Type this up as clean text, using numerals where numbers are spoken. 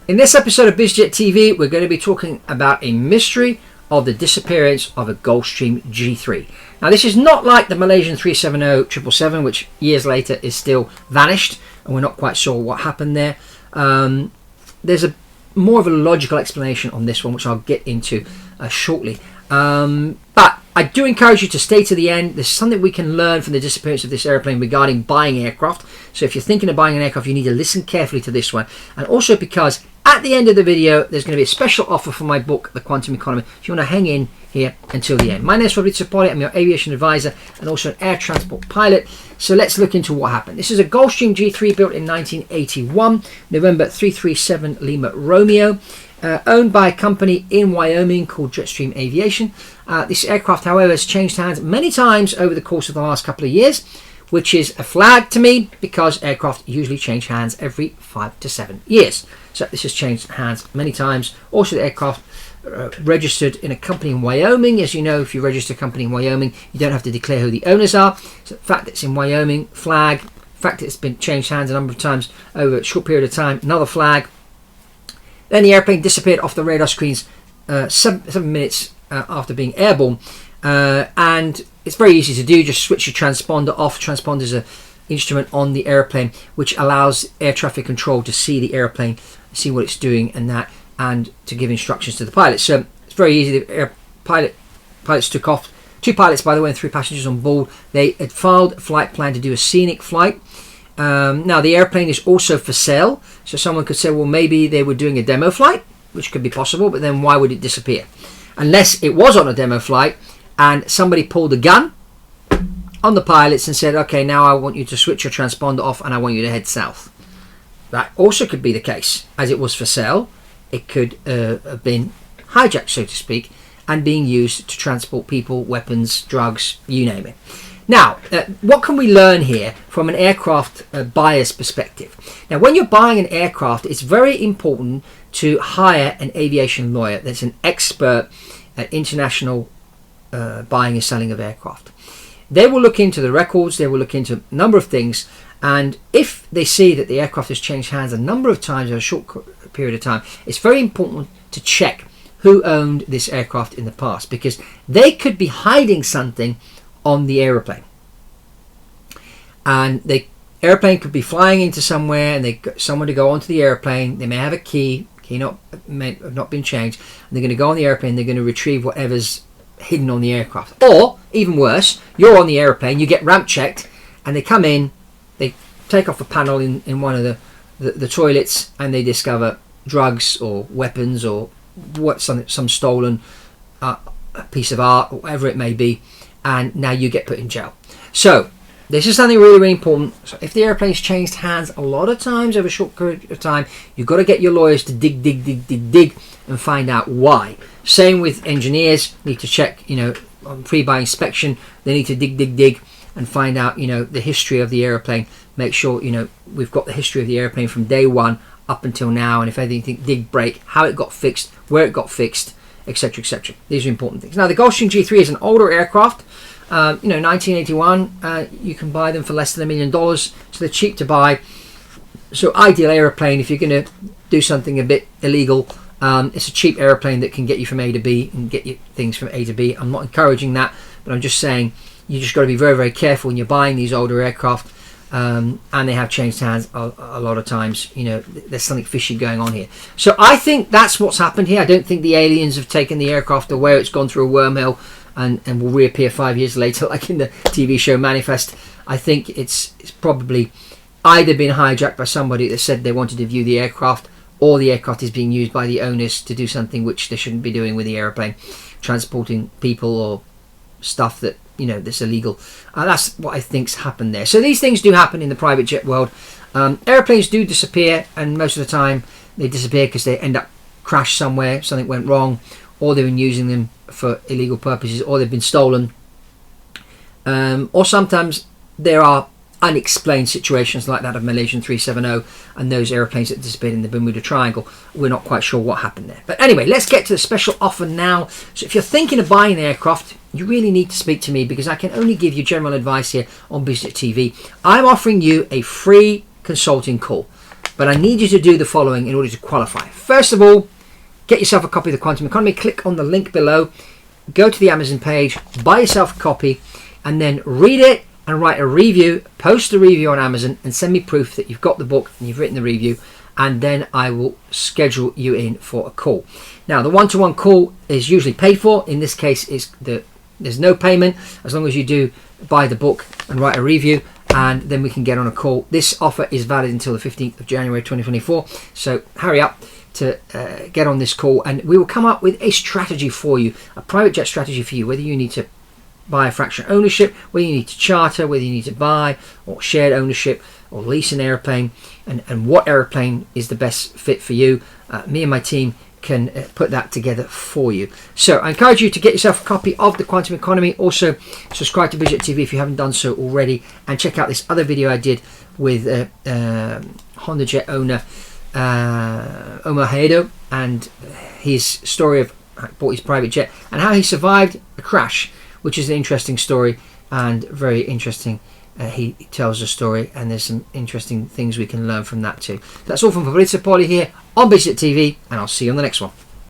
In this episode of BizJet TV, we're going to be talking about a mystery of the disappearance of a Gulfstream G3. Now, this is not like the Malaysian 370 777, which years later is still vanished, and we're not quite sure what happened there. There's a more of a logical explanation on this one, which I'll get into shortly. But I do encourage you to stay to the end. There's something we can learn from the disappearance of this airplane regarding buying aircraft. So if you're thinking of buying an aircraft, you need to listen carefully to this one. And also because at the end of the video, there's going to be a special offer for my book, The Quantum Economy. So you want to hang in here until the end. My name is Fabrizio. I'm your aviation advisor and also an air transport pilot. So let's look into what happened. This is a Gulfstream G3 built in 1981, November 337 Lima Romeo. Owned by a company in Wyoming called Jetstream Aviation. This aircraft, however, has changed hands many times over the course of the last couple of years, which is a flag to me because aircraft usually change hands every 5 to 7 years. So this has changed hands many times. Also, the aircraft registered in a company in Wyoming. As you know, if you register a company in Wyoming, you don't have to declare who the owners are. So the fact that it's in Wyoming, flag. The fact that it's been changed hands a number of times over a short period of time, another flag. Then the airplane disappeared off the radar screens 7 minutes after being airborne. And it's very easy to do. Just switch your transponder off. Transponder is an instrument on the airplane which allows air traffic control to see the airplane, see what it's doing and to give instructions to the pilot. So it's very easy. The pilots took off. 2 pilots, by the way, and 3 passengers on board. They had filed a flight plan to do a scenic flight. Now the airplane is also for sale, so someone could say, well, maybe they were doing a demo flight, which could be possible, but then why would it disappear? Unless it was on a demo flight and somebody pulled a gun on the pilots and said, okay, now I want you to switch your transponder off and I want you to head south. That also could be the case. As it was for sale, it could have been hijacked, so to speak, and being used to transport people, weapons, drugs, you name it. Now, what can we learn here from an aircraft buyer's perspective? Now, when you're buying an aircraft, it's very important to hire an aviation lawyer that's an expert at international buying and selling of aircraft. They will look into the records, they will look into a number of things, and if they see that the aircraft has changed hands a number of times over a short period of time, it's very important to check who owned this aircraft in the past, because they could be hiding something on the airplane, and the airplane could be flying into somewhere and they got someone to go onto the airplane. They may have a key may have not been changed, and they're going to go on the airplane, they're going to retrieve whatever's hidden on the aircraft. Or even worse, you're on the airplane, you get ramp checked, and they come in, they take off a panel in one of the toilets, and they discover drugs or weapons or some stolen piece of art or whatever it may be, and now you get put in jail. So this is something really, really important. So if the airplane's changed hands a lot of times over a short period of time, you've got to get your lawyers to dig and find out why. Same with engineers, need to check, on pre-buy inspection, they need to dig and find out, the history of the airplane. Make sure, we've got the history of the airplane from day one up until now, and if anything did break, how it got fixed, where it got fixed, etc., etc. These are important things. Now, the Gulfstream G3 is an older aircraft. 1981. You can buy them for less than $1 million, so they're cheap to buy. So ideal airplane if you're going to do something a bit illegal. It's a cheap airplane that can get you from A to B and get you things from A to B. I'm not encouraging that, but I'm just saying you just got to be very, very careful when you're buying these older aircraft. And they have changed hands a lot of times. There's something fishy going on here. So I think that's what's happened here. I don't think the aliens have taken the aircraft away. It's gone through a wormhole and will reappear 5 years later, like in the TV show Manifest. I think it's probably either been hijacked by somebody that said they wanted to view the aircraft, or the aircraft is being used by the owners to do something which they shouldn't be doing with the airplane, transporting people or stuff that that's illegal. That's what I think's happened there. So these things do happen in the private jet world. Airplanes do disappear, and most of the time they disappear because they end up crashed somewhere, something went wrong, or they've been using them for illegal purposes, or they've been stolen, or sometimes there are unexplained situations like that of Malaysian 370 and those airplanes that disappeared in the Bermuda Triangle. We're not quite sure what happened there. But anyway, let's get to the special offer now. So if you're thinking of buying an aircraft, you really need to speak to me, because I can only give you general advice here on BizJet TV. I'm offering you a free consulting call. But I need you to do the following in order to qualify. First of all, get yourself a copy of the Quantum Economy. Click on the link below, go to the Amazon page, buy yourself a copy, and then read it and write a review, post a review on Amazon, and send me proof that you've got the book and you've written the review, and then I will schedule you in for a call. Now, the one-to-one call is usually paid for. In this case, there's no payment as long as you do buy the book and write a review, and then we can get on a call. This offer is valid until the 15th of January 2024, so hurry up to get on this call, and we will come up with a strategy for you, a private jet strategy for you, whether you need to buy a fraction ownership, whether you need to charter, whether you need to buy or shared ownership or lease an airplane, and what airplane is the best fit for you. Me and my team can put that together for you. So I encourage you to get yourself a copy of the Quantum Economy. Also subscribe to Avbuyer TV if you haven't done so already, and check out this other video I did with Honda Jet owner Omar Haedo, and his story of how he bought his private jet and how he survived a crash, which is an interesting story and very interesting. He tells a story, and there's some interesting things we can learn from that too. That's all from Fabrizio here on Avbuyer TV, and I'll see you on the next one.